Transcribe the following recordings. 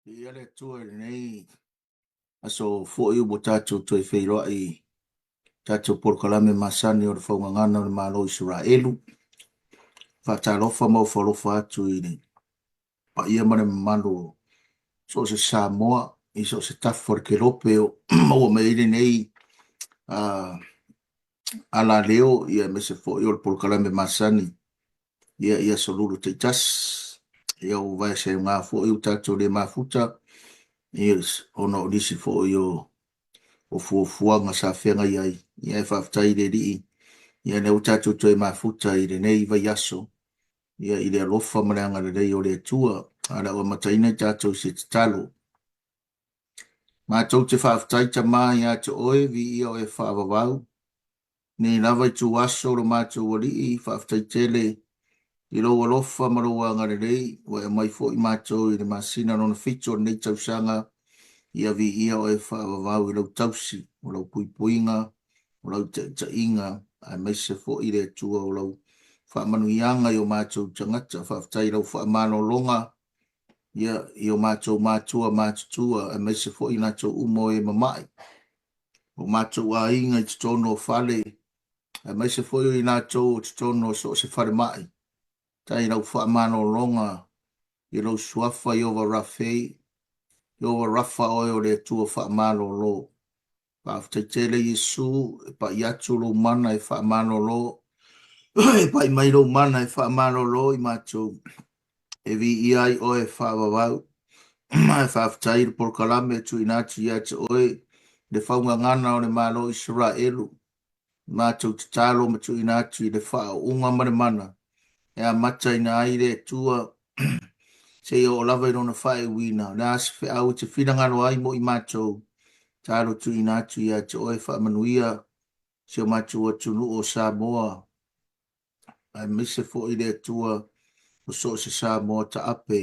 Ia le tua nei aso fo i mo tatou toi wheiroa i tatou porkalame masani o le whaungangana o le Malo Isaralu. Whatalofa mau whalofa atu i ni pa ia mane mamalo so se Samoa i so se tafo ke lope o maua meire nei ala leo ia me se fo i o le porkalame masani ia solulu te tas ia o vai se ngā fo i o tatou le mafuta ono nisi fo i o fuafuanga sa whenga iai ia e whaftai le rii ia ne utatou toi mafuta i le nei vai aso ia i le alofa mareanga le rei o le atua ala o mataina i tatou se te talo mātou te whaftai ta maa ia te oe vi ia o e whaavavau ni lava i tu aso lo mātou o rii whaftai tele i lo alofa maroanga le rei o e mai fo i mātou i le masina nona fito nei tausanga ia vi ia o e whaavavau i lau tausi o lau puipuinga o lau ta inga ai mai se fo i le tua o lau whaamanuianga i o mātou tangata whaftai lau whaamanolonga ia i o mātou mātua ai mai se fo i nātou umo e mamai o mātou a inga i titono o whale ai mai se fo i nātou o titono so se whare mai tai lau whaamanolonga i lau suafa i ova rafei i ova rafa o le tua whaamalolo Whaftaitele Yesu, pa iatu lo mana e whaamalolo, pa i mai lo mana e whaamalolo i mātou, e vi iai o e whaavavau, e whaftai por kalame tu inati iati oe, le whaungangana o le Malo Isaralu, mātou te talo ma tu inati le whaunga mare mana, e a mata ina aire tua, se o lava i rona whae wina, le asfe au te whirangalo ai mo i mātou, talo tu inatu ia te oe whaamanuia se o matu atunu o Samoa. Ai mise fo i le atua o so se Samoa ta ape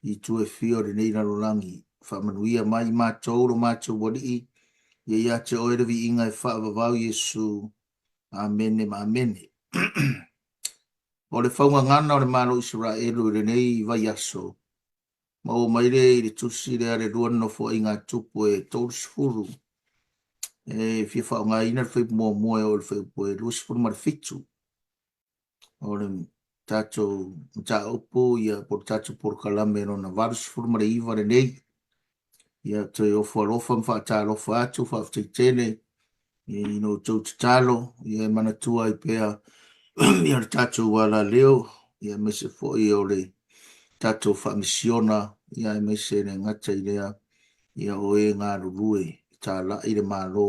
i tue fio re nei nalolangi. Whaamanuia mai mātou lo mātou wali ia te oe revi inga e whaavavau Yesu. Amene ma amene. O le whaungangana o le Malo Isaraelu re nei vai aso. Ma o maire i le tusi le are ruano fo inga tupu e tōsfuru. E fia whaunga ina le whai mua o le whai poe lusfuru mar fitu. O le tatou mta upu ia por tatou por kalame no na varusfuru mar iwa le nei. Ia te ofu alofa mwha ta alofa atu whaftaitene. I no tau talo ia manatua i pea ia le tatou wala leo. Ia mese fo i o le tatou whamisiona. Ia mese ne ngata i lea. Ia oe ngā rurue. Ta la i le malo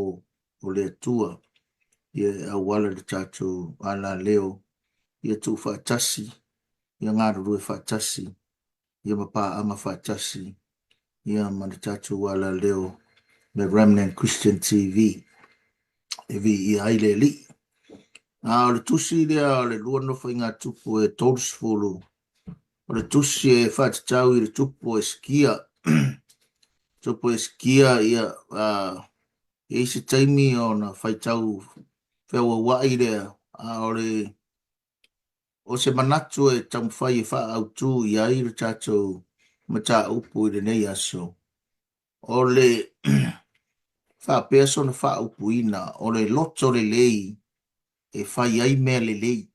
o le atua. Ia awala le tatou wala leo. Ia tu whaatasi. Ia ngā rurue whaatasi. Ia mapa anga whaatasi. Ia mana tatou wala leo. Me Remnant Christian TV. Evi i aile li. O le tusi lea o le lua nofa i ngā tupu e tōrusfulu. O le tusi e whaatitau i le tupu e skia. Tupu e skia ia e isi taimi o na whaitau whiaua wai lea. O se manatu e tamwhai e wha au tū i aire tātou mata upu i le nei aso. O le wha peaso na wha upu ina, o le loto le lei e whai ai mea le lei.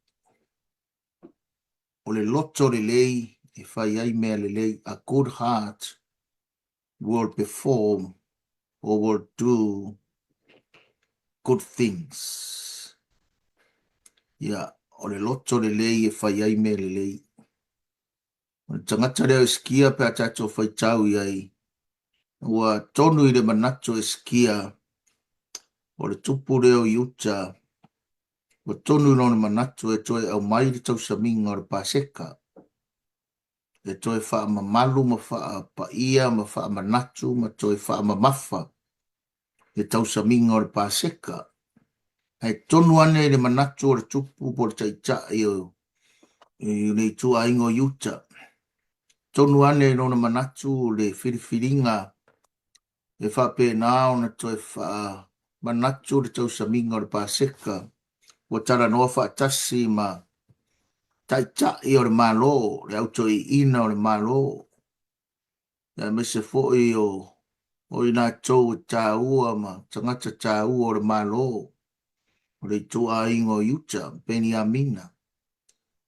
O le loto le lei e whai ai mea le lei. A good heart will perform or will do good things. Yeah. O le loto le lei e whai ai mea le lei. O le tangata leo e skia pe a tatou whai tau i ai. Ua tonu i le manato e skia. O le tupu leo i uta. Ua tonu i lona manato e toe au mai le tau saminga o le paseka. E toe wha mamalu ma wha pa ia ma wha manatu ma toe wha mamafa. E tau saminga o le paseka. Ai tonu ane le manatu o le tupu po le taita i le tu aingo yuta. Tonu ane lona manatu le whiriwhiringa e whape nao na toi wha manatu le tau saminga o le paseka. Wa tara noa whaatasi ma taita i o le malo, le auto i ina o le malo. Ya me se fo'i o ina tau tā ua ma tangata tā ua o le malo. O le tua ingo yuta, peni amina.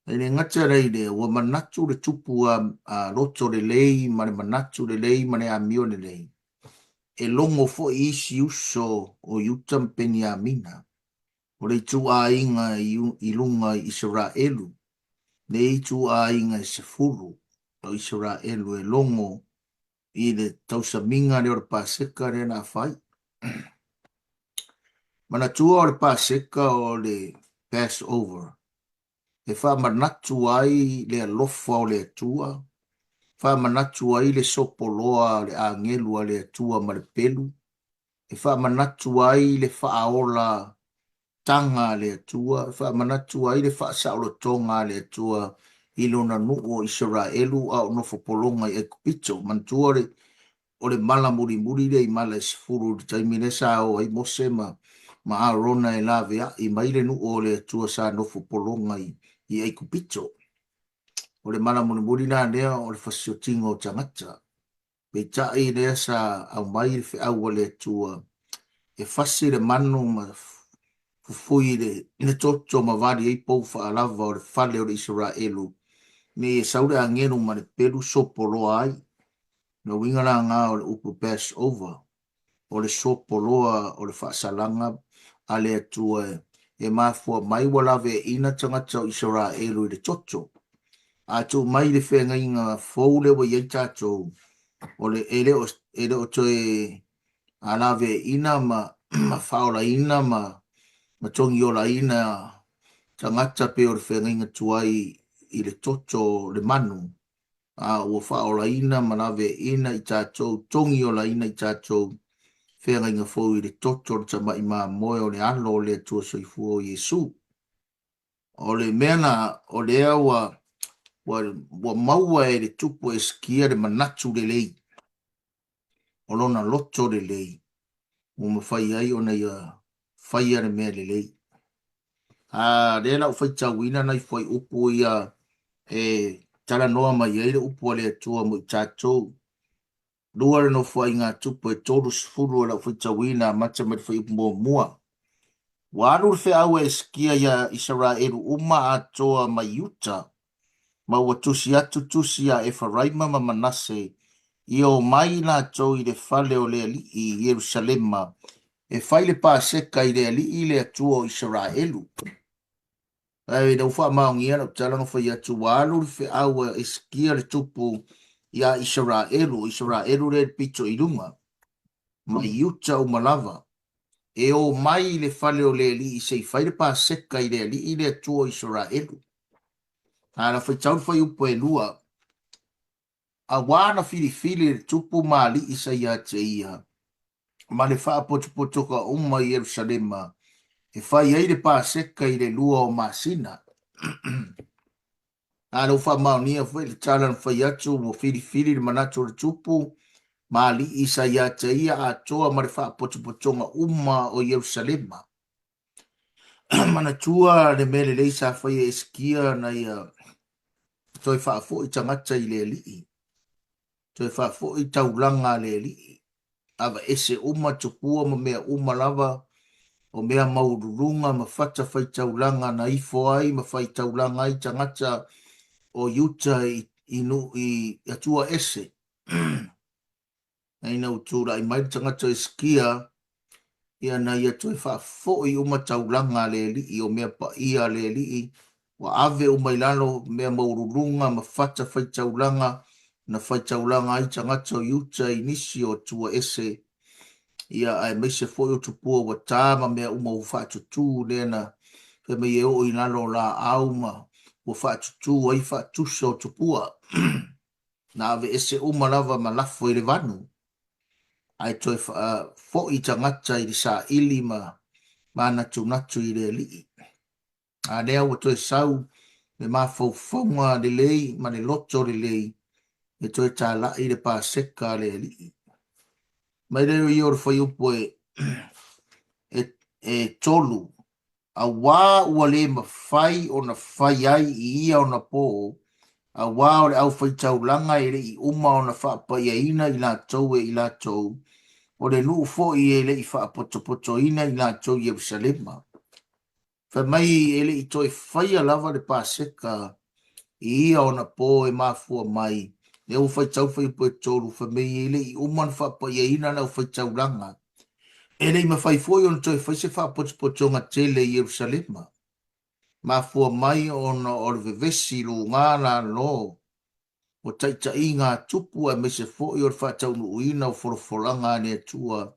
Ene ngata reide, wa manatu le tupu a loto le lei, ma le manatu le lei, ma le amio le lei. E longo fo isi uso o yuta peni amina. O le tua inga ilunga Isaraelu. Ne tua inga sefuru o Isaraelu e longo i le tausaminga le o le paseka le na fai. Manatua o le paseka o le Passover. E wha manatu ai le alofa o le atua. Wha manatu ai le sopoloa le angelua le atua ma le pelu. E wha manatu ai le whaaola tanga le atua. E wha manatu ai le whaasaolo tonga le atua. I lona nuu o Isaraelu a o nofo polonga i ekupito. Mantua o le mala muri muri le i mala sifuru. Taimine sa o ai mose ma arona e lawe a i maile nuu o le atua sa nofo polonga i ekupito. O le mana muri na nea o le fasiotinga o tangata. Pe tai lea sa au mai fe au le atua. E fasi le manu ma fufui le toto ma vari e pou fa alava o le fale o le Isaraelu. Me e saure angenu ma le pelu sopoloa ai. No wingara ngā o le upu Passover. O le sopoloa o le whaasalanga a le atua e mafua mai walave ina tangata o Isaraelu i le toto. A tu mai le whenga inga fau le wa iei tātou. O le ele o toe alave ina ma whaola ina ma tongi ola ina tangata pe o le whenga inga tuai i le toto le manu. A ua whaola ina ma lave ina i tātou, tongi ola ina i tātou whenga inga fau i le toto le tamai ma moe o le alo o le atua soifu o Yesu. O le mena o le awa wa maua e le tupu e skia le manatu le lei. O lona loto le lei. O ma fai ai o nei fai ane mea le lei. Le lau fai tauina nai fai upu ia e tala noa mai ai le upu ale atua mo i tātou. Lua le no fai ngā tupu e tolu sifuru e lau fai tauina mata mai fai upu mua mua. Waru le fe au e skia ia Isaraelu uma atoa mai Utah. Ma ua tusi atu tusi a Efaraima ma Manase i o mai na tau i le fale o le ali i Jerusalema e fai le paseka i le ali i le atua o Isaraelu. E na ufa maungia na talanga fai atu walu le fe aua e skia le tupu i a Isaraelu le pito i lunga ma Utah o Malava e o mai le fale o le ali i se fai le paseka i le ali i le atua o Isaraelu. Ana fai tau fai upo e lua. A wana fili le tupu mali isa ia te ia. Ma le faa potu ka umma i Yerusalema. E fai ai le paseka i le lua o masina. Ana ufa maunia fai le talan fai atu mo fili le manatu le tupu. Mali isa ia te ia a toa ma le faa potu nga umma o Yerusalema. Manatua le mele leisa fai e skia na ia toi faa fo i tangata i le lii. Toi faa fo i taulanga le lii. Ava ese uma tupua ma mea uma lava o mea maururunga ma fata fai taulanga na ifo ai ma fai taulanga ai tangata o Utah i atua ese. Aina utura i mai tangata eskia ia na ia toi faa fo i uma taulanga le lii o mea pa ia le lii wa ave umailano mea maururunga ma fata fai taulanga na fai taulanga ai tangata o Utah i nisi o tua ese ia ai me se foi o tupua wa tama mea uma o whaatutu lena pe me o inalo la auma o whaatutu ai whaatusa o tupua na ave ese uma lava malafo i le vanu ai toi fo i tangata i sa ili ma natu i le lii a lea o toi sau le mafaufaunga le lei ma le loto le lei e toi tā la i le paseka le lii mai leo i ora fai upo e tolu a wā ua le mawhai o na whai ai i ia o na pō a wao le au whaitau langa e le I uma o na whaapai ina I la tau e I la tau. O le nuu fo I e le I whaapoto ina I la tau Yerusalema. Whamai e le I toi whaia lava le pāseka I ia o na pō e mafua mai. Le au whaitau whaipo e tōru whamai e le I uma na whaapai ina na au whaitau langa. E le I mawhai fōi o na toi whaise whaapoto ngā tele I Yerusalema. Mafua mai o na o le vevesi lo ngā la no. O taita I ngā tupu a me se fōi o le whaatau nu uina o whorofolanga ne tua.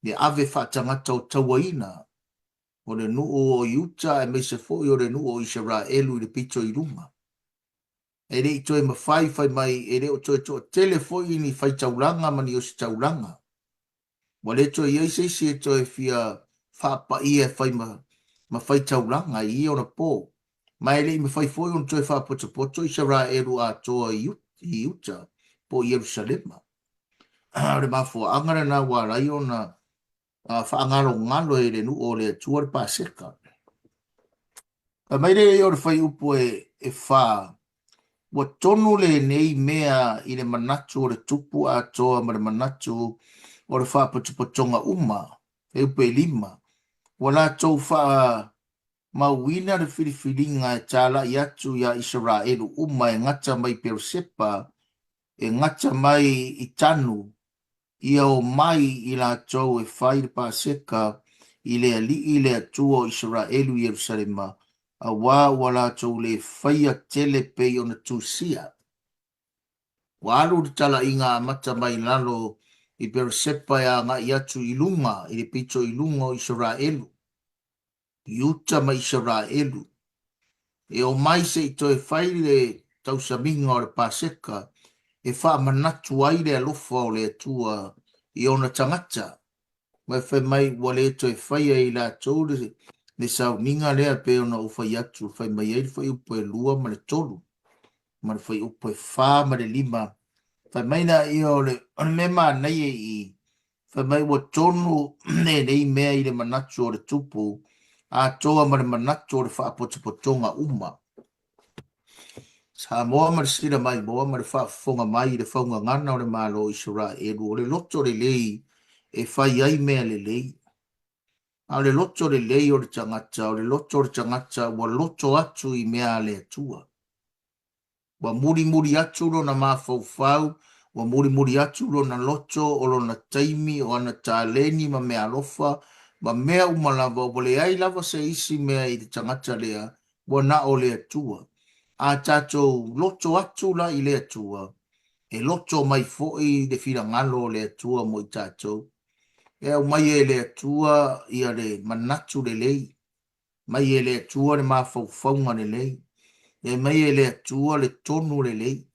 Ne ave whaatangata o tawaina. O le nuu o Utah a me se fōi o le nuu o Isaralu I le pito I runga. E le I toi mawhai mai e le o toi toa tele fōi ni whai taulanga mani o se taulanga. Wa le toi eise e toi fia whaapa ia whai ma whai taulanga I o na pō. Mai le I mawhai fōi on toi whaapoto Isaralu a toa I Utah po Yerusalema. Le mafua angara na wa rai o na whaangaro ngalo e le nu o le tua le paseka. Mai le o le whai upo e wha wa tonu le nei mea I le manatu o le tupu a toa ma le manatu o le whaapotonga uma e upo e lima. Wa la tau wha mawina le whiriwhiringa e tala I atu ia Isaraelu uma e ngata mai Perusepa e ngata mai I tanu ia o mai I la tau e whai le paseka I le ali I le atua o Isaraelu Yerusalema a wā wala tau le whaia tele pei o na tūsia. Wa alu le tala I ngā mata mai lalo I Perusepa ia ngā I atu I lunga I le pito I lunga o Isaraelu. Utah ma Isaraelu. E o mai se I toi whai le tausaminga o le paseka e wha manatu ai le alofa o le atua I ona tangata. Mai whai mai wale toi whai ai la tau le sau ninga lea pe ona o whai atu whai mai ai whai upo e lua ma le tolu. Ma le whai upo e wha ma le lima. Whai mai na I o le mema nei e I. Whai mai wa tonu nei mea I le manatu o le tupu. A toa ma le manatu o le whaapotonga uma. Sa moa ma le sira mai, moa ma le whaafonga mai, le whaunga ngana o le Malo Isaraelu, o le loto le lei, e whai ai mea le lei. A le loto le lei o le tangata, o le loto le tangata, wa loto atu I mea le atua. Wa muri atu lo na mawhau, wa muri atu lo na loto, o lo na taimi, o ana tāleni ma mea lofa, ma mea umalava, o le ai lava se isi mea I le tangata lea, wa na o le atua. A tatou loto atu la I le atua, e loto mai foi de fila ngalo le atua mo I tatou. E au mai e le atua I a le manatu le lei, mai e le atua le mawhauwhaunga le lei, e mai e le atua le tonu le lei,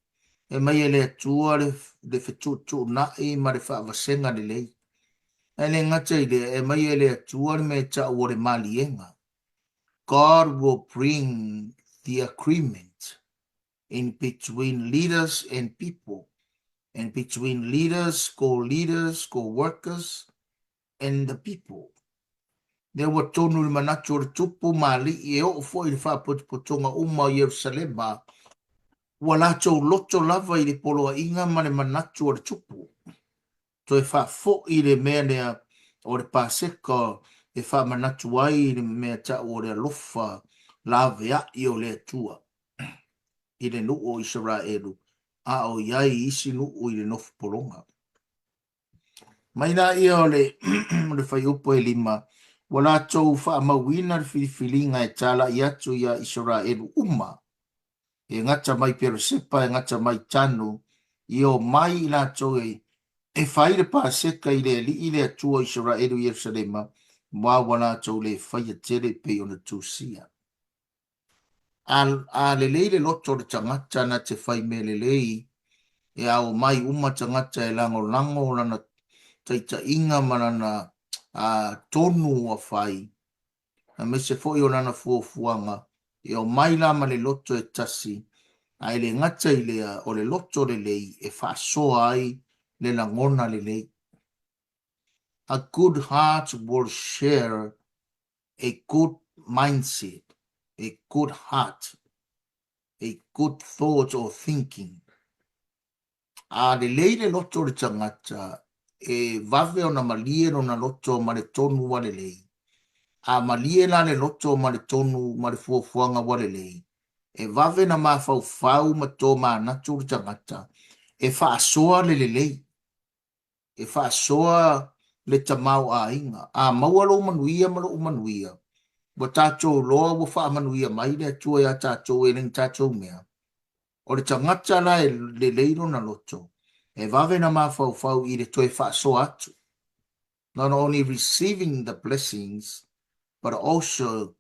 e mai e le atua le whetutu nai ma le whaavasenga le lei. E le ngata I le, e mai e le atua le me ta o le malienga. God will bring the agreement in between leaders and people, and between leaders, co-workers, and the people. There were tonu le manatu le tupu mali I o fo I le whaapotonga uma o Yerusalema, wala tau loto lava I le poloa inga ma le manatu o le tupu. To e whaafo I le mea lea o le paseka e whaamanatu ai le mea ta o le alofa lava I o le atua. I le nuu o Isaraelu, a o iai isi nuu I le nofu polonga. Maina ia o le whai upo e lima, wala tau wha mawina le whiriwhiringa e tala I atu ia Isaraelu uma. E ngata mai Perusepa, e ngata mai tanu, I o mai I la tau e whai le pāseka I le li I le atua Isaraelu Yerusalema, wala tau le whai a tere pe o na tūsia. A le lei le loto le tangata na te whai me le lei, e au mai uma tangata e lango lana taita inga manana tonu a whai. A me se fo I o lana fuafuanga, e au mai lama le loto e tasi, a le ngata I lea o le loto le lei e whaasoa ai le langona le lei. A good heart will share a good mindset, a good heart. a good thought or thinking. A le leile loto le tangata, e vave o na malie no na loto ma le tonu wa le lei. A malie na le loto ma le tonu ma le fuafuanga wa le lei. E vave na mafau fau ma tō ma natu le tangata, e whaasoa le lei. E whaasoa le tamau a inga. A maualo manuia ma lo manuia. Wa tātou loa wa wha manuia mai le tua ya tātou e ring tātou mea. O le tangata la e le leiro na loto. E vave na mafau fau i le toe whaasoa atu. Not only receiving the blessings, but also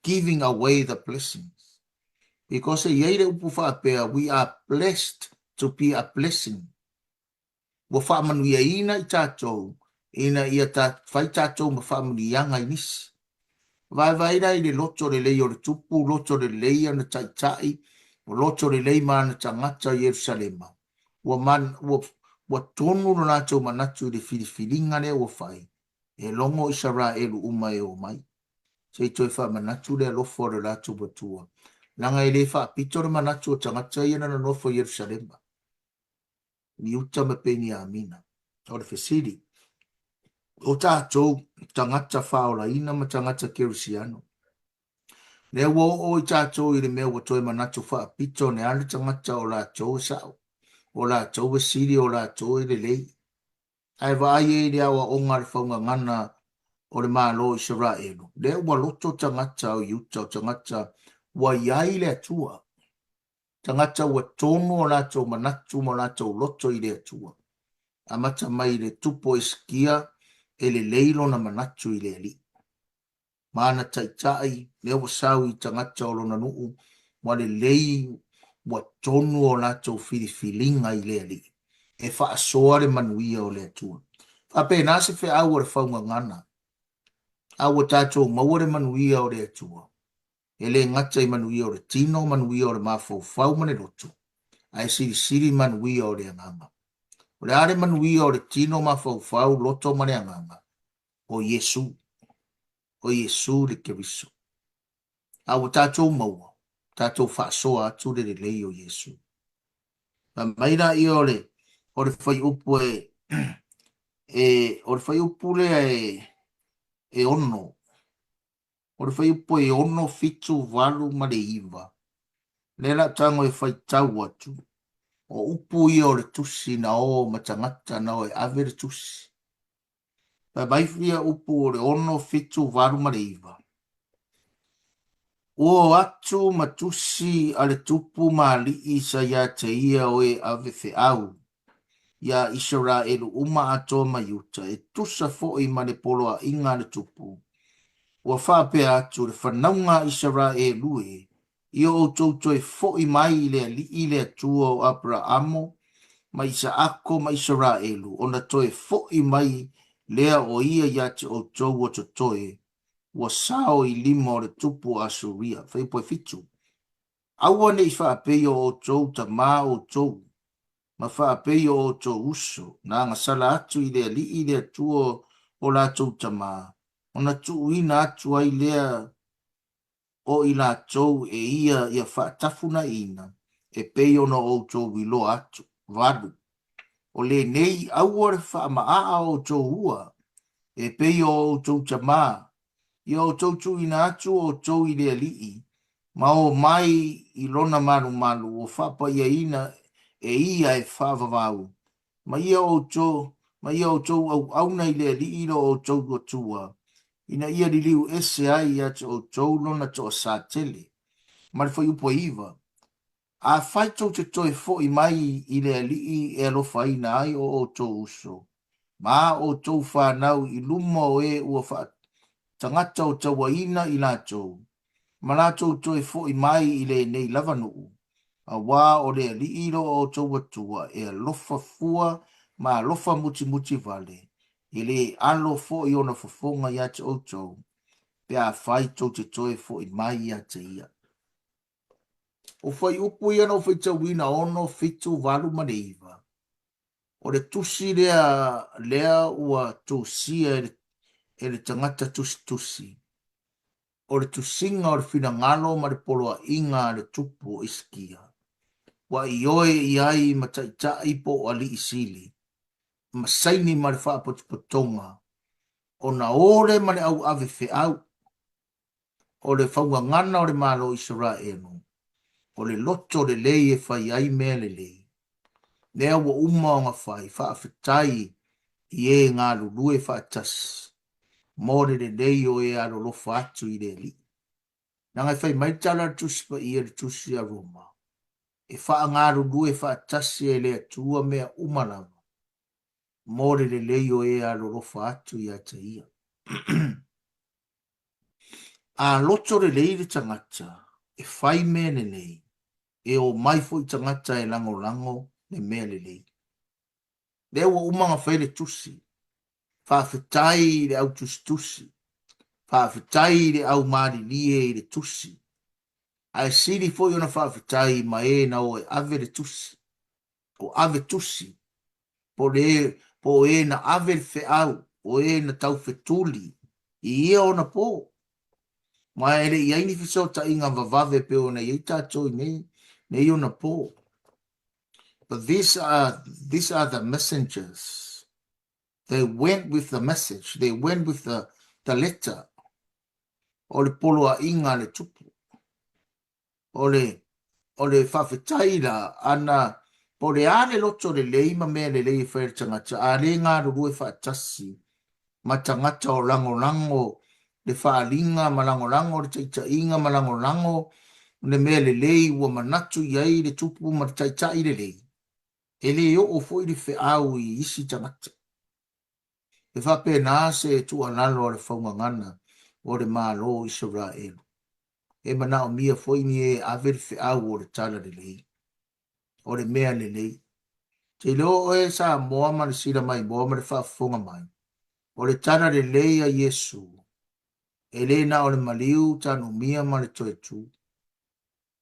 giving away the blessings. Because e yeire upu whaapea, we are blessed to be a blessing. Wa wha manuia ina i tātou, ina ia whai tātou ma wha manuianga i nisi. Vai i le loto le lei o le tupu, loto le lei ana tai, o loto le lei mana tangata Yerusalema. Wa tonu no nato manatu le filifilinga le o fai. E longo Isaralu uma e o mai. Se toi fa manatu le lofo le lato batua. Langa i le fa pito le manatu o tangata iana na nofo Yerusalema. Ni uta me peni a amina. O le fesiri. O tātou tangata whaola ina ma tangata kerusiano. Le wo o i tātou i le mea wa toi manatu wha pito ne ale tangata o lātou sao. O lātou siri o lātou i le lei. Ai vai e le awa o ngare Faugagana o le Malo Isaralu. Le wa loto tangata o Utah tangata wa iai le atua. Tangata wa tonu o lātou manatu mo lātou loto i le atua. Amata mai le tupo iskia e le leilo na manatu i le ali. Mana taitai, le wa sau i tangata o lona nuu, wa le lei wa tonu o lātou filifilinga i le ali. E wha asoa le manuia o le atua. Ape nase fe au le Faugagana. Au tātou maua le manuia o le atua. E le ngata i manuia o le tino, manuia o le mafau fau mane roto. Ai siri manuia o le anganga. O le are manuia o le tino mafau fau loto mane anganga. O Yesu. O Yesu le keriso. Au tātou maua. Tātou whaasoa atu le lei o Yesu. Maina i ole. O le whai upu o le whai upu le e ono. O le whai upu e ono fitu walu ma le iwa. Le la tango e whai tau atu. O upu i o le tusi na o matangata na o e ave le tusi. Mai fia upu o le ono fitu walu ma le iwa. O atu matusi a le tupu ma li isa ya te ia o e ave fe au. Ya Isaralu uma ato ma yuta. E tusa fo i ma le polo a inga le tupu. Ua whape atu le whanaunga Isaralu e. Ia o tauto e fo i mai i le atua o Abrahamo. Ma Isaako ma Isaralu. Ona to e fo i mai lea o ia ya te o tau o to toe. Ua sao i lima o le tupu a Suria. Whai poe fitu. Aua ne i whape o tau ta maa o tau. Ma whape o tau uso. Nā ngā sala atu i le atua o la tau ta maa. Ona tu ina atu ai lea o i la tau e ia whaatafuna ina. E pei ona o tau wilo atu. Vadu. O le nei aua re wha maa o tau ua. E pei o tau ta maa. Ia o tau tu ina atu o tau i le alii. Ma o mai i lona malu o whapa ia ina e ia e whavavau. Ma ia o tau au nei le alii o tau o tua. Ina ia li liu ese ai atu o tau lona to a sa tele. Ma le whai upo iwa. A whai tau te toi fo i mai i le alii e alofa ina ai o tau uso. Ma o tau whanau i luma o e ua wha tangata o taua ina i lātou. Ma lātou toi fo i mai i le nei lava nuu. A wā o le liiro o tau atua e alofa fua ma alofa muti vale. I le alo fo i ona fofonga ia te o tau. Pe a whai tau te toi fo i mai ia te ia. O whai upu ia no whai tau ina ono fitu walu maneiva. O le tusi lea ua tusia e le tangata tusi. o le tusinga o le fina ngalo ma le poloa inga le tupu o iskia. Wa i oe i ai ma tai po o ali isili. Ma saini ma le wha potonga. O na ore ma le au ave fe au. O le Faugagana o le Malo Isaralu. O le loto le lei e whai ai mea le lei. Lea wa uma o ngā whai whaafetai i e ngā lulue whaatas. Mōre le lei o e alo lofa atu i le li. Nā ngai whai mai tala tuspa i e le tusi a Roma. E wha ngā lulue whaatasi e le atua mea umalawa. Mōre le lei o e alo lofa atu i ata ia. A loto le lei le tangata. E whai mea le lei. E o mai fo i tangata e lango lango le mea le lei. Lea wa umanga whai le tusi. Whaafetai le au tusi. Whaafetai le au maari lie i le tusi. Ai siri fo i ona whaafetai ma e na o e ave le tusi. O ave tusi. Po e na ave le fe au. O e na tau fetuli. I ia ona po. Ma ele i aini fiso ta inga vavave pe ona i tato i ne i ona po. But these are the messengers. They went with the message. They went with the letter. O le polo a inga le tupu. O le whawhetai la ana. Po le ale loto le leima mea le lei whaere tangata. A le ngā rurue whaatasi. Ma tangata o lango. Le whaalinga ma lango. Le taita inga ma lango. Le mea le lei ua manatu iai le tupu ma taita i le lei. E le o fo i le whaau i isi tangata. E whape nā se tu alalo o le Faugagana o le Malo Isaralu. E mana o mia foi ni e ave le whaau o le tala le lei. O le mea le lei. Te leo e sa moa ma le sira mai, moa ma le whaafonga mai. O le tala le lei a Yesu. E le na o le maliu tanu mia ma le toe tu.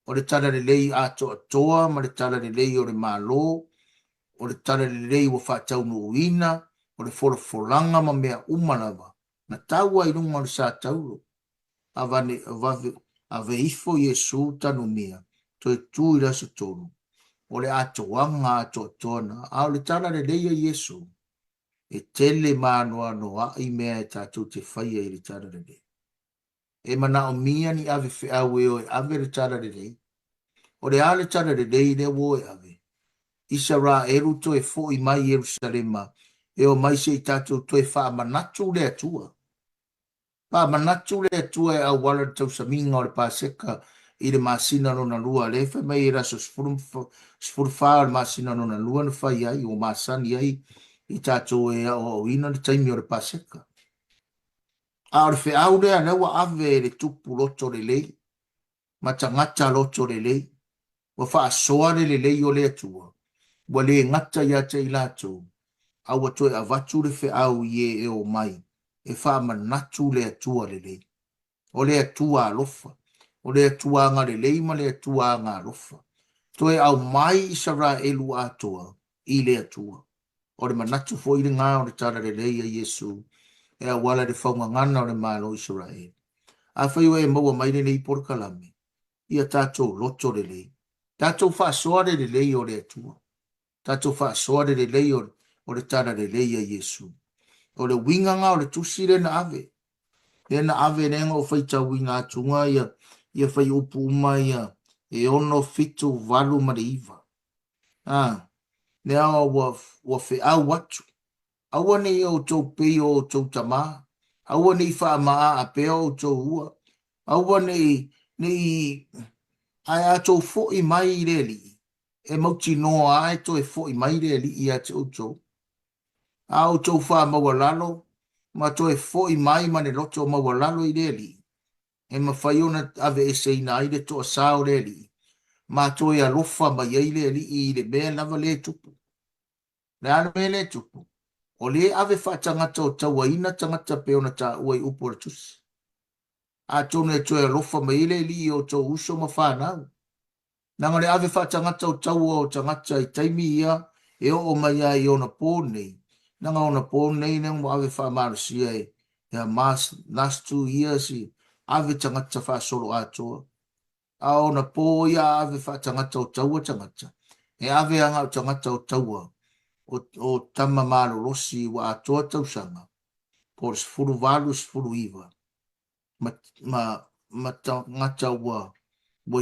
O le tala le lei a toa ma le tala le lei o le Malo. O le tala le lei wa whaatau no uina. O le folanga ma mea umalawa. Na taua i runga le sa tauro. Ave ifo Yesu tanu mia. Toe tu i rasa tonu. O le atoanga atotona. A o le tala le leia Yesu. E tele manoa noa i mea e tatu te whaia i le tala le lei. E mana o mia ni ave whiawe o e ave le tala le lei. O le ale tala le lei le wo e ave. Isaralu to e fo i mai Yerusalema. E o mai se i tatu to e wha manatu le atua. Pa manatu le atua e au wala tau saminga o le paseka i le masina no na lua. Le wha mai e raso sfurfa le masina no na lua na whai ai o masani ai i tatu e o ina le taimi o le paseka. A o le whiau lea lewa ave le tupu loto le lei. Ma tangata loto le lei. Wa wha soa le lei o le atua. Wa le ngata ia te ilato. Awa toe avatu le whiau i e o mai. E wha manatu le atua le lei. O le atua alofa. O le atua nga le lei ma le atua nga alofa. Toe au mai Isaralu atoa i le atua. O le manatu fo i le ngā o le tala le lei a Yesu. E a wala le Faugagana o le Malo Isaralu. A whaiwa e maua mai le nei por kalame. Ia tātou loto le lei. Tātou wha soa le lei o le atua. Tātou wha soa le lei o le tala le lei a Yesu. O le winganga o le tusi le na ave. Le na ave nenga o whaita winga atunga ia whai upu uma ia e ono fitu valu ma le iwa. Ne awa wa whiau watu. Awa nei o tau pei o tau tama. Awa nei wha maa a pea o tau ua. Awa nei ai a tau fo i mai le li. E mauti noa ai to e fo i mai le li i a te o tau. A o tau wha mawalalo. Ma to e fo i mai ma ne loto mawalalo i le li. E ma whaiona ave e seina ai le to a sao le li. Ma to e alofa ma iei le li i le mea lava le tupu. Le ana me le tupu. O le ave wha tangata o taua ina tangata pe ona ta ua i upo tusi. A tonu e toe alofa ma ile li o tau uso ma whanau. Nanga le ave wha tangata o taua o tangata i taimi ia e o mai ia i ona pōnei. Nanga ona pōnei neng mo ave wha marasia e. Yeah, last 2 years ave tangata whaasoro atoa. A ona pō ia ave wha tangata o taua tangata. E ave anga o tangata o taua o tama malo rosi wa atoa tausanga. Por sfuru valu sfuru iwa. Ma tangata wa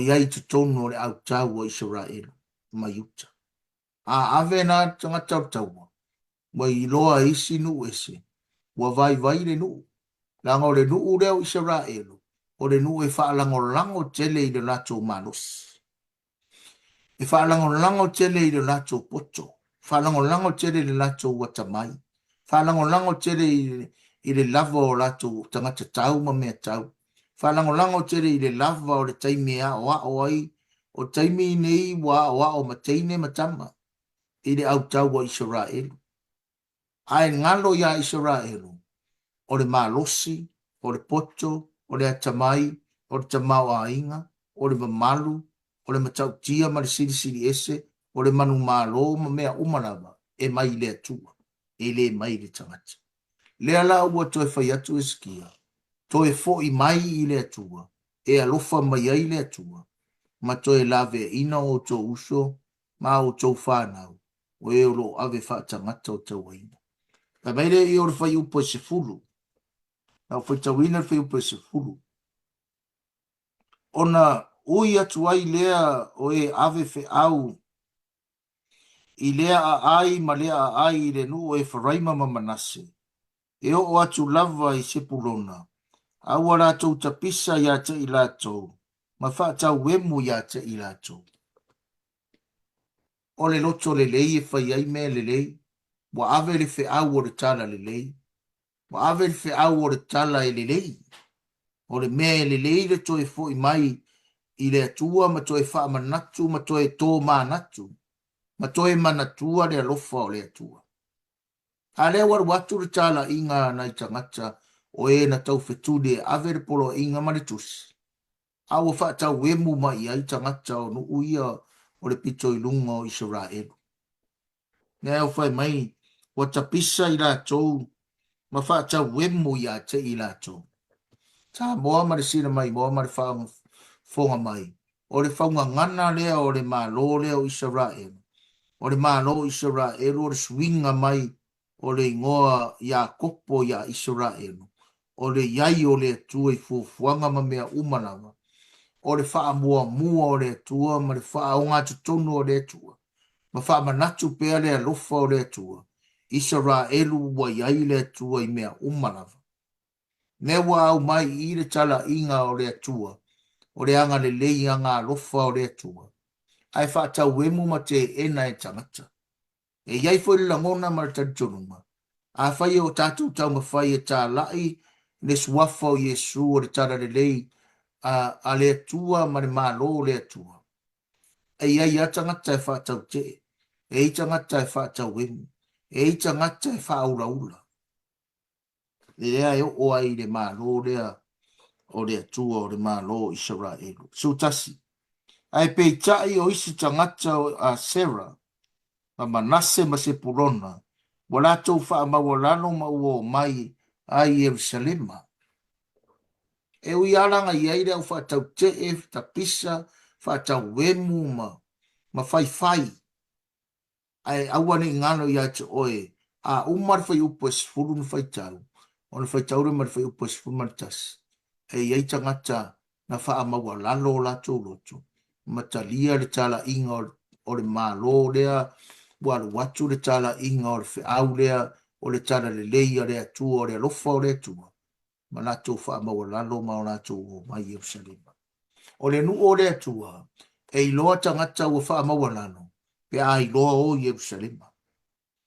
iai tutono le au taua Israel. Ma yuta. A ave na tangata o taua. Wa iloa isi nu ese. Wa vai vai le nu. Lango le nu leo Israel. O le nu e whaalango tele i le nato manos. E whaalango tele i le nato poto. Whaalango tele i le nato watamai. Whaalango tele i le lava o lato tangata tau ma mea tau. Whaalango tele i le lava o le taimi a o a o ai. O taimi nei wa o ma teine matama. I le au tau wa Israel. Ai ngalo ya Israel. O le malosi, o le poto, o le atamai, o le tamau a inga, o le mamalu, o le matautia ma le siri ese, o le manu malo ma mea umanava, e mai le atua, e le mai le tangata. Le ala ua toe fai atu e skia, toe fo i mai i le atua, e alofa mai ai le atua, ma toe lave ina o to uso, ma o to whanau, o e olo ave wha tangata o tau aina. Pa mai le i ora fai upo se fulu, na foi tawina foi o pese fulu ona ui atu ai lea o e ave fe au i lea a ai ma lea a ai le nu o e wharaima ma manase e o atu lava i sepulona aua rātou tapisa ia te i rātou ma whaatau wemu ia te i rātou o le loto le lei e whai ai mea le lei wa ave le fe au o le tala le lei wa ave le fe au o le tala e le lei o le mea le leile toe fo i mai i le atua ma toe wha manatu ma toe tō manatu ma toe manatua le alofa o le atua. A lea waru atu le tala inga na i tangata o e na tau whetune ave le polo inga manitusi. A wa wha tau wemu ma i ai tangata o nu uia o le pito i lunga o Isaraelu. Nea o whai mai wa tapisa i la tau ma wha tau wemu i a te i la tau. Ta moa ma le sina mai, moa ma le whaonga mai. O le whaunga ngana lea o le Malo lea o Israel. O le Malo Israel o le swinga mai o le ingoa ia kopo ia Israel. O le iai o le atua i fufuanga ma mea umanawa. O le wha mua o le atua ma le wha o ngā tutonu o le atua. Ma wha manatu pea le alofa o le atua. Israel wa iai le atua i mea umanawa. Newa au mai i le tala inga o le atua, o le anga le lei anga lofa o le atua. Ai whaatau wemu ma te ena e tangata. E iai fwere langona ma le taritonunga. A whai o tātou tau ma whai e tā lai, le suafa o Yesu o le tala le lei, a le atua ma le Malo le atua. E iai a tangata e whaatau te, e i tangata e whaatau wemu, e i tangata e whauraula. Lea e o ai le Malo lea o le atua o le Malo Isaraelu. Sutasi. Ai pei tai o isi tangata o a Sarah, ma manase ma se purona, wala tau wha ma walano ma ua mai ai Yerusalema. E ui alanga i aire au wha tau te e ta pisa, wha tau wemu ma fai. Ai awane ngano i ate oe, a umar fai upo esfuru na fai tau. Ona fai taure ma fai upo esfuru martas. E iei tangata na wha amaua lalo la tō loto. Ma talia le tala inga o le Malo lea, waru watu le tala inga o le whiau lea, o le tala le leia le atua, o le alofa o le atua. Ma la tō wha amaua lalo ma o la tō o mai Yerusalema. O le nu o le atua, e iloa tangata ua wha amaua lalo, pe a iloa o Yerusalema.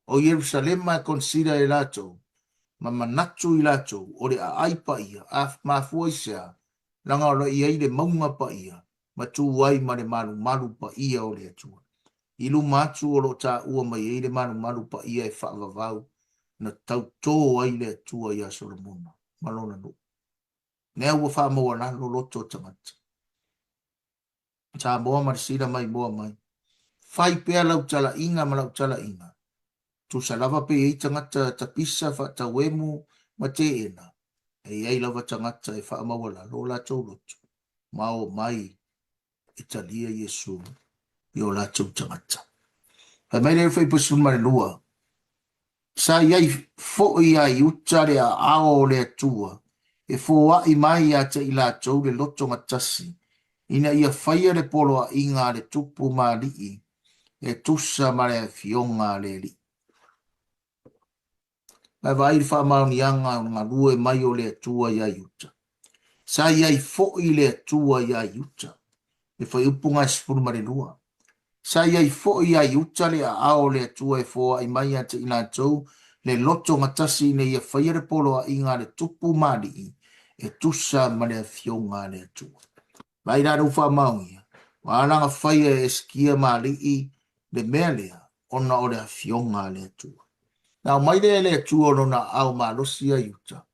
O Yerusalema e konsida e la tō, ma manatu i lato o le ai pa ia a mafua isa langa o i ai le maunga pa ia ma tu wai ma le malu pa ia o le atua ilu matu o lo ta ua mai ai le malu pa ia e whaavavau na tau tō ai le atua ia Solomona malona no nea ua wha maua nalo loto tangata ta moa marisira mai moa mai fai pea lau tala inga ma lau tala inga tu salava pe i tangata tapisa fa tawemu ma te ena. e ai lava tangata e wha mawala lo la tau lotu mao mai italia Yesu i o la tau tangata e mai le whai pasu mare lua sa iai fo i ai utare a ao le atua e fo a i mai a te i la tau le loto matasi ina ia whaia le polo a inga le tupu maali e tusa mare fionga le li mai vai fa mauni anga ngā lue mai o le atua ia iuta sa iai fo i le atua ia iuta e whai upunga sipuru mare lua sa iai fo i ai uta le a ao le atua e fo a i mai a te i la tau le loto matasi ne ia whaia le polo a inga le tupu maali e tusa mare fionga le atua mai rā rufa maungia Wānanga whaia e skia maali le mea lea ona o le fionga le atua. Nā mai le atua ono na au malosi a iuta.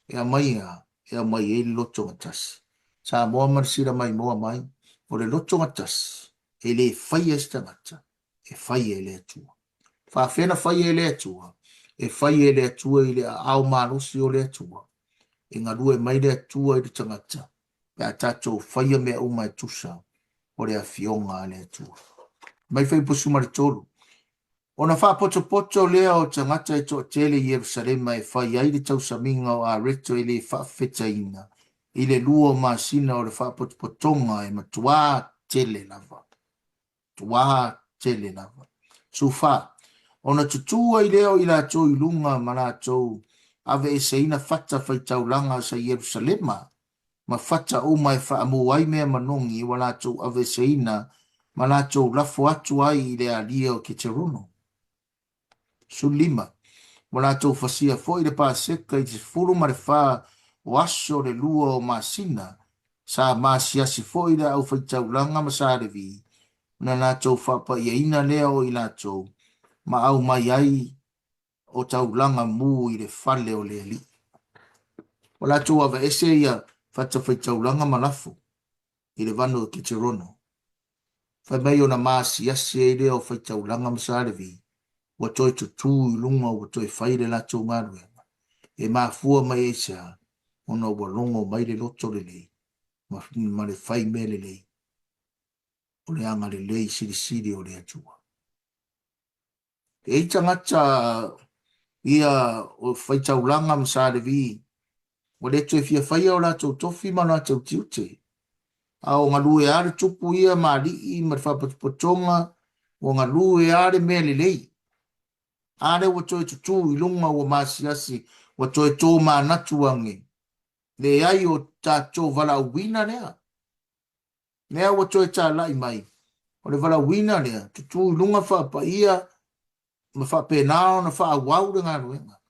Ea mai e loto matasi. Sa moa marisira mai moa mai o le loto matasi. E le whaia e stangata. E whaia e le atua. Whawhena whaia e le atua. E whaia e le atua i le au malosi o le atua. E ngā rua mai le atua i le tangata. Pea tātou whaia mea uma e tusa. O le fionga le atua. Mai whai pusu maritolu. Ona wha poto lea o tangata e toa tele i Yerusalema e whai aile tau saminga o a reto i le wha feta ina. I le lua masina o le wha potonga e matua tele lava. Tua tele lava. So wha. Ona tutua i leo i la tau i lunga mana tau. Ave e seina fata whai tau langa sa Yerusalema. Ma fata o mai wha amu ai mea manongi wala tau ave seina. Mana tau lafo atu ai i le alia o ke te rono. Sulima, wala tau fasia fo i le pāseka i te furu ma le wha o aso le lua o masina, sa masiasi fo i le au whaitau langa ma sa revi, na nā tau whapa i ina lea o i nā tau, ma au mai ai o tau langa mū i le whale o le li. Wala tau ava ese ia whata whaitau langa ma lafo, i le vano ki te rono. Whai mai o na masiasi e lea o whaitau langa ma sa revi, wa toi tu tu lunga wa toi whaire la tau ngaru e ma fua mai e sea ona wa longo mai le loto le lei ma le whai me le lei o le anga le lei siri o le atua e tangata ia o whai tau langa msa le vi wa le toi fia whai o la tau tofi ma la tau tiute a o ngā lue are tupu ia ma li i ma whapatonga o ngā lue are me le lei are wa toi tutu i lunga wa masiasi wa toi tō mā natuange. Le ai o tā tō vala wina lea. Lea wa toi tā lai mai. O le vala wina lea. Tutu i lunga wha pa ia ma wha pēnao na wha wau le ngā ruenga.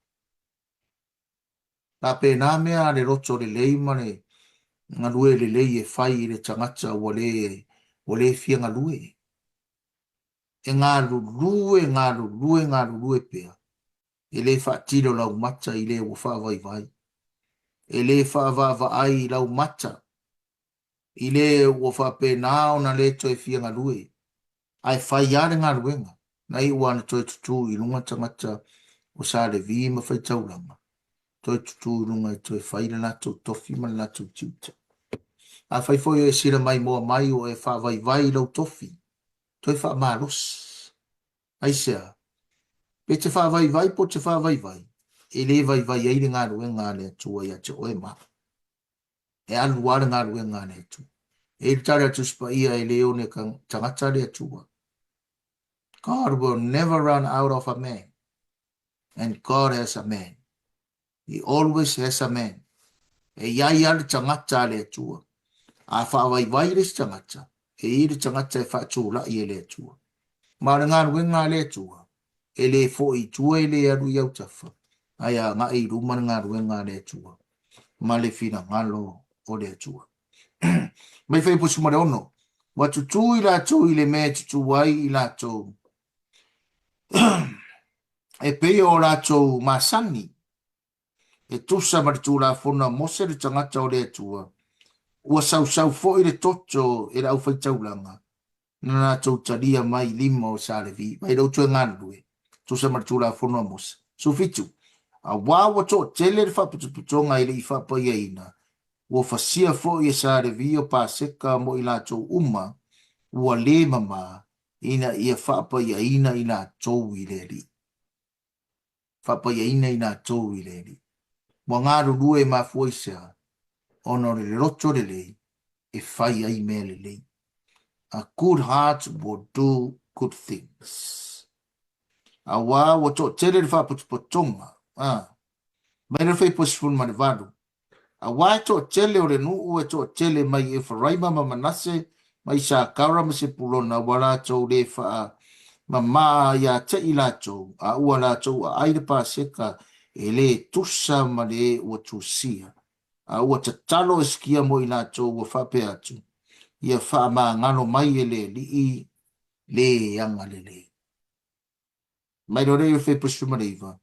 Tā pēnā mea le roto le lei mane ngā lue le lei e whai le tangata wa le fia ngā lue. E ngā lue pēa. E le wha tiro lau mata i le wa wha vai. E le wha va ai lau mata. I le wa wha pēnao na le toi fia ngā lue. Ai whai are ngā luenga. Nei wana toi tutu i lunga tangata o sa le vi ma whai tauranga. Toi tutu i lunga i toi whaira nato tofi ma nato tiuta. A whai foi e sira mai moa mai o e wha vai lau tofi. Toi wha malos. Ai sea. Pe te wha vai po te wha vai. E le vai eire ngā ruenga le atua i ate oe ma. E alu wale ngā ruenga le atua. E tare atu spa ia e leo ne tangata le atua. God will never run out of a man. And God has a man. He always has a man. E iai ale tangata le atua. A wha vai le tangata. E ire tangata e wha tūla i e le atua. Ma ngā ruenga le atua. E le fo i tua e le aru iau tafa. Aia ngā i rumana ngā ruenga le atua. Ma le fina ngalo o le atua. Mai whai pusu mare ono. Wa tutu i la tau i le mea tutu wai i la tau. E pei o la tau masani. E tusa mare tu la fona mose le tangata o le atua. Ua sau fo i le toto e la au whai taulanga. Nana tau taria mai lima o sa le vi. Mai rau tue ngana lue. Tusa mare tu la fona mose. So fitu. A wā wa tō tele le whaputuputonga i le I whapai aina. Wa fasia fo I sa le vio pa seka mo I la tō uma, ua le mama, ina ia whapai aina I la tō I le li. Whapai aina I la tō I le li. Wa ngā rurue ma fuaisea, ono le roto le le, e whai ai me le le. A good heart will do good things. A wā wa tō tele le whaputuputonga, mai le whai posifun ma le varu. A wā tō tele o le nuu e tō tele mai e wharaima ma manase, mai sa kaura ma se pulona wala tō le wha ma maa ia te I la tō, a ua la tō a aire pa seka e le tusa ma le ua tūsia. A ua te talo e skia mo I la tō ua whape atu. Ia wha ma ngano mai e le li I le anga le le. Mai do reo whai posifun ma reiva.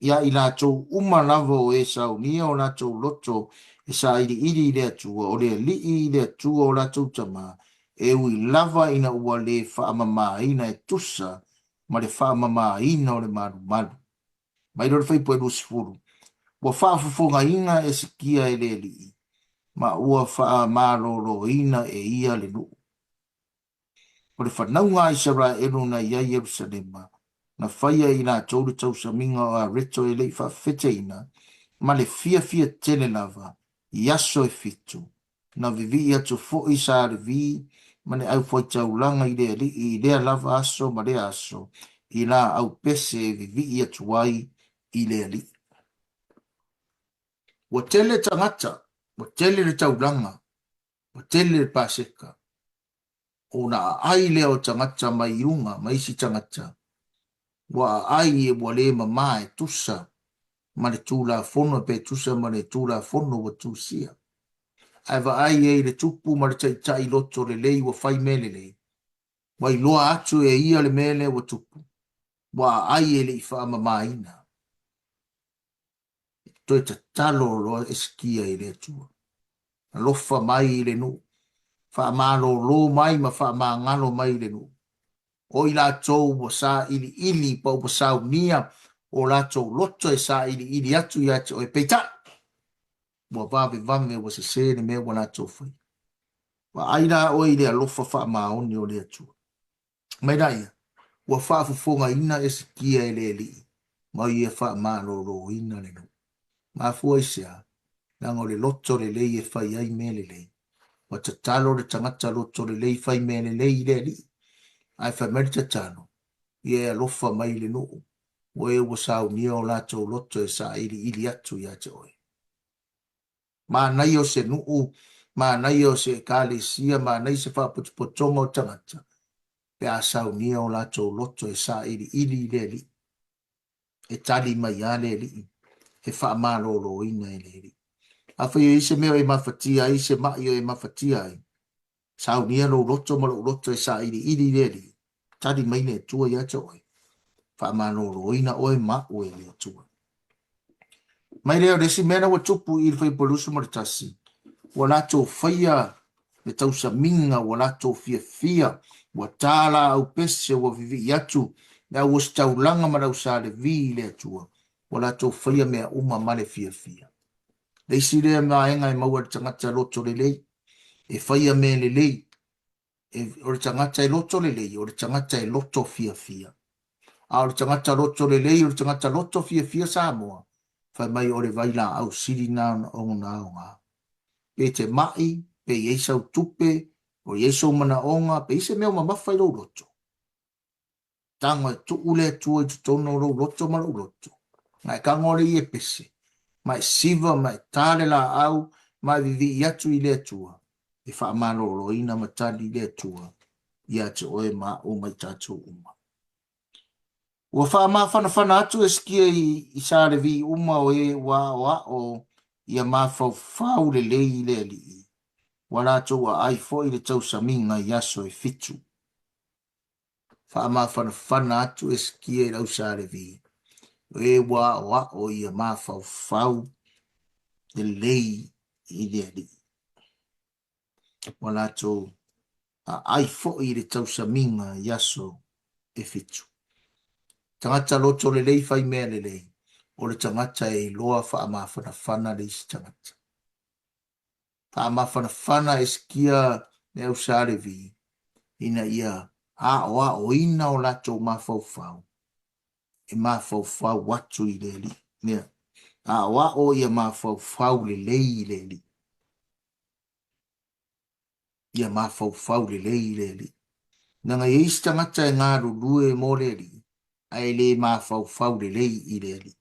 Ia I la tō uma lavo e sau nia o la tō loto e sa iri le atua o le li le atua o la tō tama e ui lava ina ua le whaamama ina e tusa ma le whaamama ina o le maru maru. Mai do whai poe lusifuru. Wa whaafufonga ina e sikia e le li ma ua whaamalo ina e ia le nuu. O le whanaunga Isaralu na ia Yerusalema na whaia I nā tōru tau sa minga o a reto e lei whawhete ina, ma le fia tele lava, I aso e fitu, na vivi atu fo I sa revi, ma ne au fwai tau langa I lea lava aso ma lea aso, I la au pese e vivi atu wai I lea li. Wa tele tangata, wa tele le tau langa, wa tele le paseka, o na ai lea o tangata mai runga, mai si tangata, wa ai e wale mama e tusa ma le tūla fono pe tusa ma le tūla fono wa tusia. Ai wa ai e le tupu ma le tai loto le lei wa fai mele lei. Wa I loa atu e ia le mele wa tupu. Wa ai e le I wha mama ina. Toi ta talo loa eskia I le atua. Lofa mai I le nu. Wha malo lo mai ma wha ma ngalo mai le nu. O I la tōu wa sa ili pa upa sau nia o la tōu loto e sa ili atu I atu o e peita. Wa vame wa se sene me wa la tōu whai. Wa aina o I le alofa wha maoni o le atu. Mai rai, wa wha fufonga ina e sikia e le li. Ma I e wha malolo ina le nu. Ma fua isea, nango le loto le lei e whai ai me le lei. Wa tatalo le tangata loto le lei whai me le lei le li. Ai wha merita tano, ia lofa mai le nuu, o e wasau nia o lato loto e sa ili atu ia te oe. Ma nai o se nuu, ma nai o se kālesia, ma nai se whaputupotonga o tangata, pe a sau nia o lato loto e sa ili le li. E tali mai a le li, e wha malolo ina e le li. A whaio I se meo e mawhatia, I se mai o e mawhatia e. Sau nia lo loto ma lo loto e sa ili le li. Tadi mai ne tua ia te oe. Wha manoro ina oe ma oe le tua. Mai leo resi mena wa tupu I whai polusu maritasi. Wa lato whaia le tausa minga, wa lato fia, wa tala au pese wa vivi atu, na was taulanga marau sa le vi le tua. Wa lato whaia mea uma male fia. Leisi lea maenga e maua tangata loto le lei, e whaia me le lei, o le tangata e loto le lei, o le tangata e loto fia. A o le tangata loto le lei, o le tangata loto fia Samoa. Whai mai o le vaila au siri nā o ngā o ngā. Pe te mai, pe iesau tupe, o iesau mana onga, pe ise meo mawhai lo loto. Tango e tu ule tua I tu tono lo loto ma lo loto. Ngai kangore I e pese. Mai siva, mai tale la au, mai vivi I atu I le tua. E wha malolo ina matali le tua. Ia te oe ma o mai tātou uma. Ua wha ma whana atu e skia I sāre vi uma o e wa o ia ma whau le lei le li. Wa rātou a ai fo I le tau saminga I aso e fitu. Wha ma whana atu e skia I lau sāre vi. O e wa o ia ma whau le lei I le li. Wa rātou a ai fo I le tau saminga I aso e fitu. Tangata loto le lei whai mea le lei. o le tangata e loa whaamawhanawhana le isi tangata. Whaamawhanawhana e skia me au sare vi, ina ia o ina o lato mawhauwhau. E mawhauwhau watu i le li. Nea, o ia mawhauwhau le lei le li. Ia mawhauwhau le lei le li. Nanga i isi tangata e ngāru lue mo le li, ai le mawhauwhau le lei i le li.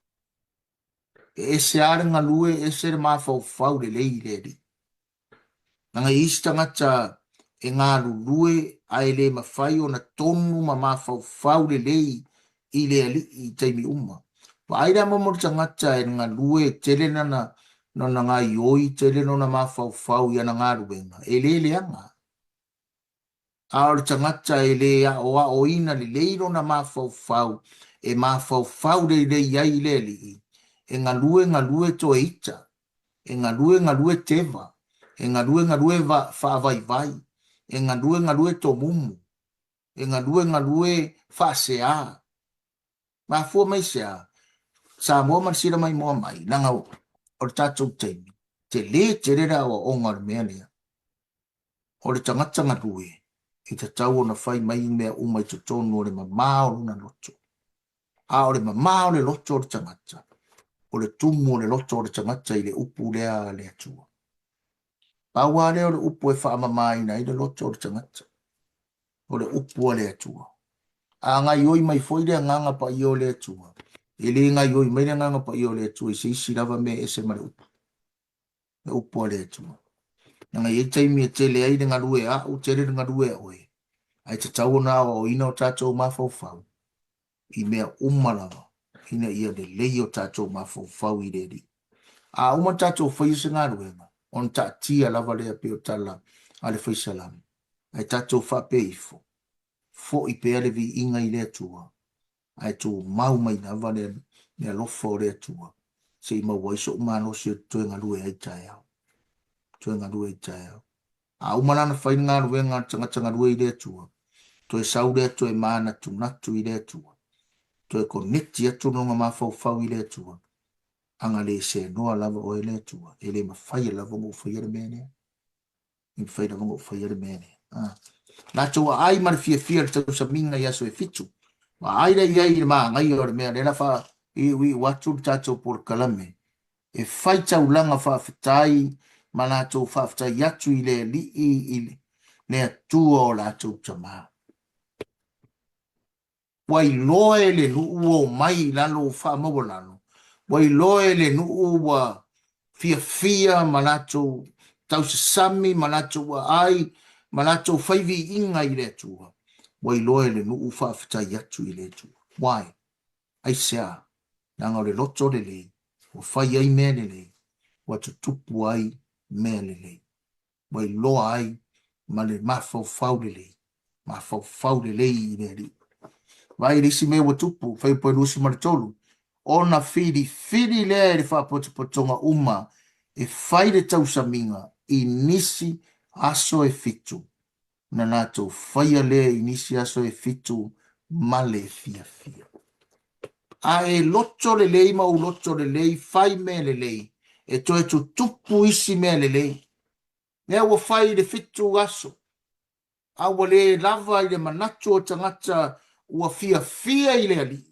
E se arenga lue e se le mawhauwhau le lei le li. Nanga i isi tangata e ngāru lue ai le mawhai o na tonu ma mawhauwhau le lei i le li i teimi uma. Wa aira mamor tangata e ngā lue tele nana no na ngā ioi tele no na mawhauwhau i ana ngā ruenga. E le anga. Aore tangata e le o ina le leiro na mawhauwhau e mawhauwhau le iai le li. E ngā lue to e ita. E ngā lue teva. E ngā lue whaavai vai. E ngā lue to mumu. E ngā lue whaasea. Ma fua mai sea. Sa mua man sira mai mua mai. Nanga o le tātou teimi. Te le ra o ongar mea lea. O le tangata ngā lue. I te tau o na whai mai mea umai to tonu o le mamao na loto. A o le mamao le loto o le tangata. O le tumu o le loto o le tangata i le upu lea le atua. Paua lea o le upu e wha mamai na i le loto o le tangata. O le upu o le atua. A ngai oi mai foi le nganga pa i o le atua. E le ngai oi mai le nganga pa i o le atua. I se isi lava me e se mare upu. Le upu o le atua. Nanga i e taimi e tele ai le ngalue a u tele le ngalue a oe. Ai te tau na o ina o tātou mawhauwhau. I mea umalawa. Ina ia le lei o tātou mawhauwhau i re ri. A uma tātou whaise ngā ruenga. On ta tia lava lea pe o tala a le whaisalam. Ai tātou whape ifo. Fo i pe ale vi inga i lea tua. Ai tō mau mai na vale mea lofa o lea tua. Se i maua iso umano se toe ngā rue ai tae au. Toe ngā rue ai tae au. A umanana whain ngā ruenga tangata ngā rue i lea tua. Toe saure toe mana tu natu i lea tua. Toe konekti atu no ngā mawhauwhau i lea tua. Anga le se noa lava o e lea tua. E le mawhai lava ngō whaiara mene. I mawhai lava ngō whaiara mene. Nā tua ai mara fia tau sa minga i aso e fitu. Ma ai rei ai ma ngai o mea. Nena wha i watu tātou por kalame. E whai tau langa whawhitai. Ma nā tau whawhitai atu i le li i nea tua o lātou tamaa. Wai loe le nuu o mai lalo wha mawalano. Wai loe le nuu wa fia manato tau sami manato wa ai manato whaivi inga i le tua. Wai loe le nuu wha fitai atu i le tua. Wai? Ai sea. Nanga o le loto le le. O whai ai mea le le. Wa tutupu ai mea le le. Wai loa ai ma le mawhau le le. Mawhau le le i le le. Vai risi me watupu, whai poe rusi maritolu. Ona whiri lea e whapotonga uma, e whai le tau saminga, i nisi aso e fitu. Na nato whai lea i nisi aso e fitu, male fia. A e loto le lei ma u loto le lei, whai me le lei, e toe tu tupu isi me le lei. Nea wa whai le fitu aso. A wa le lava i le manatu o tangata, ua fia i le ali.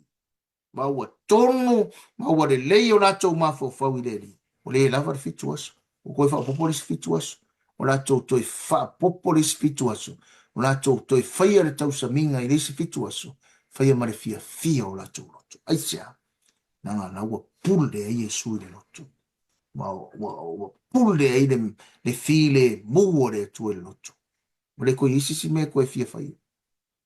Ma ua tonu, ma ua le lei o lātou mawhauwhau i le ali. O le lava le fitu aso. O koe whapopolis fitu aso. O lātou toi whapopolis fitu aso. O lātou toi whaia le tau saminga i leisi fitu aso. Whaia ma le fia o lātou loto. Aisea. Nanga na ua pule ai e sui le loto. Ua pule ai le file mua le atu e loto. O le koe isisi me koe fia whaia.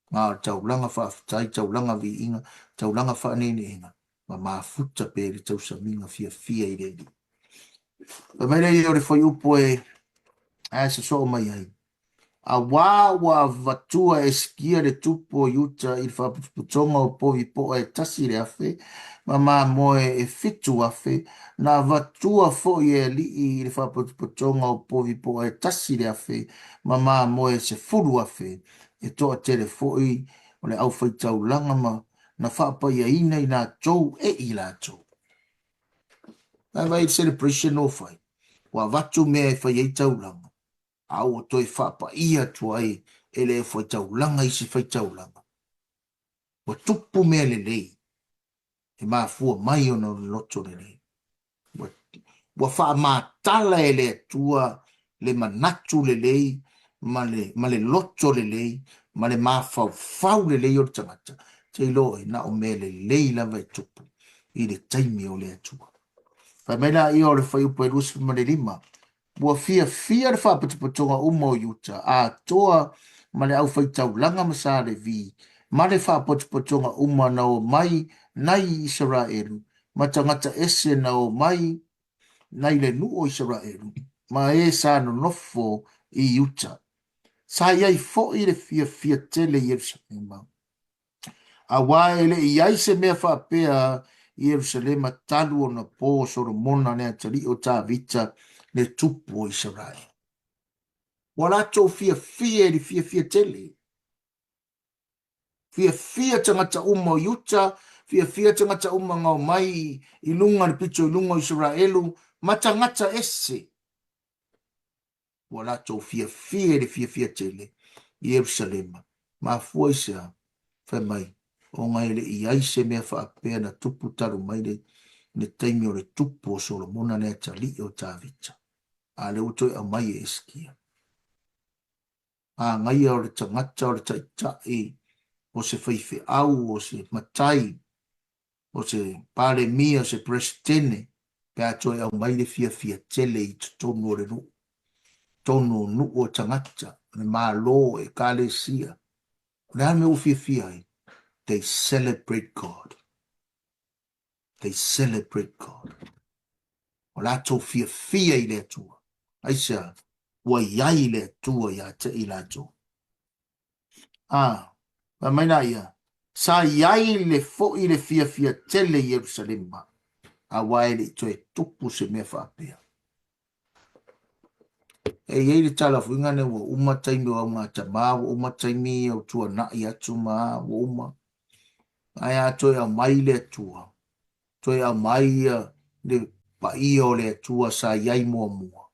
Ngā taulanga whaafitai, taulanga vi inga, taulanga whaanene inga. Ma mafuta pere tau sa minga fia i redi. Pa mai rei o re whai upo e sa so mai ai. A wā vatua e skia le tupo yuta i whaputonga o povi po e tasi le afe, ma moe e fitu afe, na vatua fo i e li i le whaputonga o povi po e tasi le afe, ma moe se furu afe. E toa telefoi o le au whaitau langa ma na whapa ia ina i nā tau e i la tau. Vai celebration o fai. Wa vatu me e fai ei taulanga. Au o toi whapa ia tuai ele e fai taulanga isi fai taulanga. Wa tupu me le lei. E maa fua mai ona loto le lei. Wa wha mātala e le atua le manatu le lei, ma le loto le lei, ma le mawhau le lei o le tangata. Te loe na o me le lei lava e tupu i le taimi o le atua. Fa mena i o le whai upo e rusi ma le lima. Bua fia le whapatupatonga uma o yuta a toa ma le au whai taulanga masa le vi. Ma le whapatupatonga uma na o mai nai Isaraelu. Ma tangata ese na o mai nai le nu o Isaraelu. Ma e sa no nofo i yuta. Sa iai fo i le fia tele Yerusalema. A waele i ai se mea whapea Yerusalema talu o na pō soro mona nea tari o tā vita le tupu o Israel. Wala tō fia li fia tele. Fia tangata uma o Yuta, fia tangata uma ngau mai i lunga le pito i lunga o Israelu, ma tangata ese. Wala tō fia li fia tele Yerusalema. Ma fua isa, whai mai, o ngai le i aise mea whaapea na tupu taru mai le taimi o le tupu o Solomona nea tali o tā vita. A le utoi a mai e eskia. A ngai o le tangata o le taitai, o se whaife au, o se matai, o se pare mia, o se prestene, pe atoi au mai le fia tele i tonu o le nu. Tonu nu o tangata, le Malo e kale sia. Le ame u fia ai. They celebrate God. They celebrate God. O la tō fia i le atua. Aisa, ua iai le atua ia te i la tō. Pa maina ia. Sa iai le fo i le fia tele Yerusalema. A wae le to e tupu se mea whapea. E iei le tala fuingane ua umataimi o ngā tamā, ua umataimi o tua na i atu maa, ua uma. Ai atoe a mai le atua. Toe a mai le pa ia o le atua sa iai mua.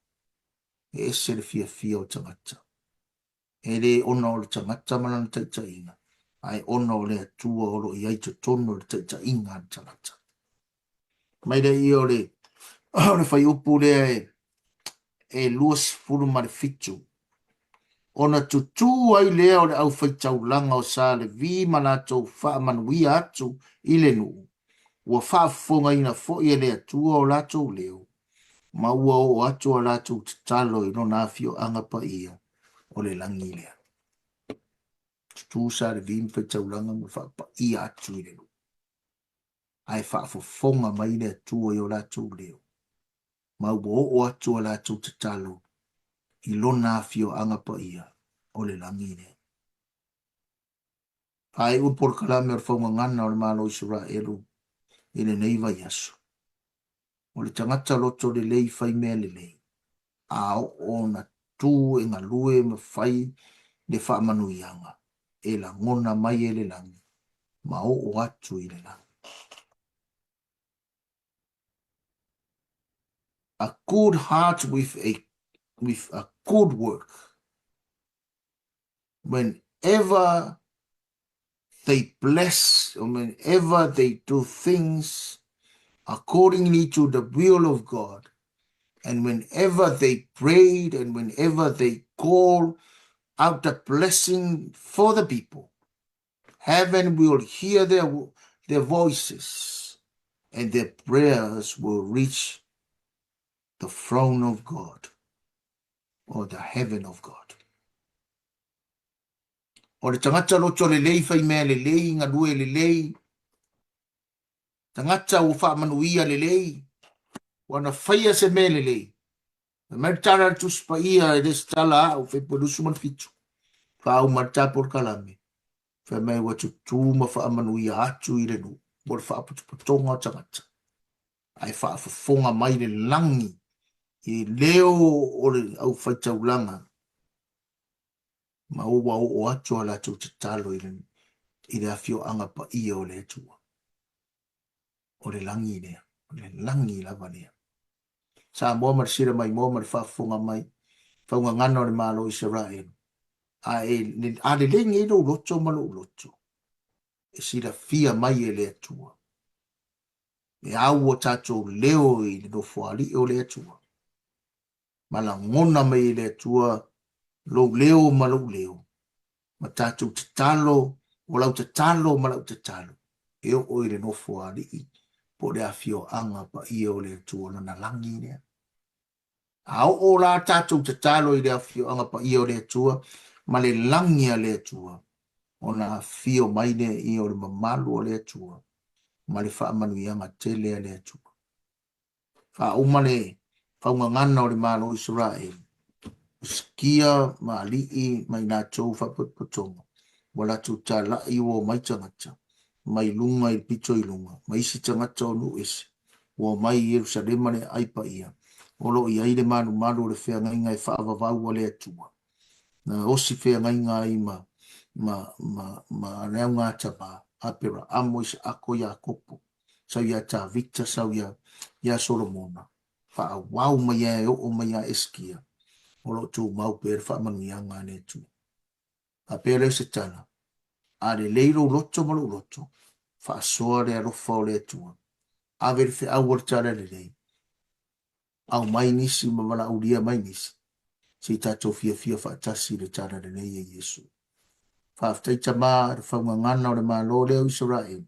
E ese le fia o tangata. E le ona o le tangata manana taitaina. Ai ona o le atua o lo iai to tono le taitaina tangata. Mai le i o le whai upu le e luas furu ma le fitu. Ona tutu ai lea o le au whai taulanga o sa le vi manato wha manuia atu i le nuu. Ua whaafonga ina fo i le atua o lato leo. Ma ua o atu o lato te talo i no nafio angapa ia o le langi lea. Tu sa le vim pe taulanga mo whaapa i atu i le nuu. Ai whaafonga mai le atua i o lato leo. Ma ua o atu o lato te talo i lo nafio angapa ia o le langi lea. Ai upor kalame o whaunga ngana o le Malo Isaralu i le neiva yasu. O le tangata loto le lei fai mea le lei. A o na tū e ngā lue ma fai le wha manu ianga. E la ngona mai e le langi. Ma o atu i le langi. A good heart with a good work. Whenever they bless, or whenever they do things accordingly to the will of God, and whenever they prayed and whenever they call out the blessing for the people, heaven will hear their voices and their prayers will reach the throne of God or the heaven of God. O le tangata loto le lei fai mea le lei, ngā lue le lei, tangata u wha manuia le lei, wana whaia se mea le lei. Mai tara tu spa ia e des tala au fe podusu man fitu. Fa au marta por kalame. Fa mai watu tu ma fa manuia atu i le nu. Por fa putonga tangata. Ai fa fonga mai le langi i leo o le au whaitaulanga. Ma ua o atu ala tu te talo i le afio anga pa ia o le atua. O le langi lea. O le langi lava lea. Sa mo mar sira mai mo mar whafunga mai. Faugagana o le malo Isaralu. A le lengi i lo loto ma lo loto. E sira fia mai e le atua. E au o tatou leo i le nofoali o le atua. Ma la ngona mai e le atua lo leo ma lo leo. Ma tatou te talo, o lau te talo ma lau te talo. E o i le nofoali i. Po le afio anga pa i o le atua na langi nea. Au o la tatou te talo i le afio anga pa i o le atua, ma le langi a le atua. O na afio maine i o le mamalu o le atua. Ma le wha manuianga tele a le atua. Wha umane, Faugagana o le malo Israel. Skia ma alii mai nā tau whapapatonga. Wala tu tā la i o mai tangata. Mai lunga i pito i lunga. Mai isi tangata o nu isi. O mai i Jerusalema ne aipa ia. Olo i aile manu malu le whea ngai ngai whaavavau a le atua. Na osi whea ngai ngai ma reo ngā tapa. Apera amo isa ako ia kopo. Sau ia tā Victor, sau ia Solomona. Wha wau mai e o mai a eskia. Olo tu mau pere wha manuianga ne tu. A pere se tana. A le leiro loto malu loto. Wha soa le arofa o le atua. A veri whi au wartara le rei. Au mai nisi ma wala uria mai nisi. Si tato fia wha tasi le tara le rei e Yesu. Wha aftai tama re Faugagana o le malo leo Israel.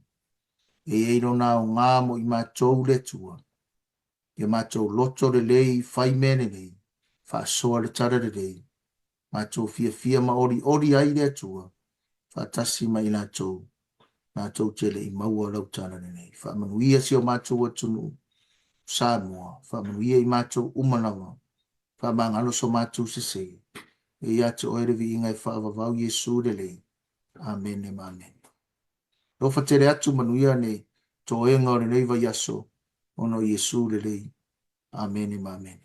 E eiro na o ngā mo i mātou le tua. E mātou loto le lei whai mene nei. Wha soa le tara le rei. Mātou fia ma ori ai le atua. Wha tasi mai nātou. Mātou tele i maua lau tara le nei. Wha manuia si o mātou atunu. Samoa. Wha manuia i mātou umanawa. Wha mangalo so mātou se se. E atu oere vi ingai wha avavau Yesu le lei. Amen e amen. Rofa tere atu manuia ne to enga o le nei vai aso. Ono Yesu le lei. Amen e amen.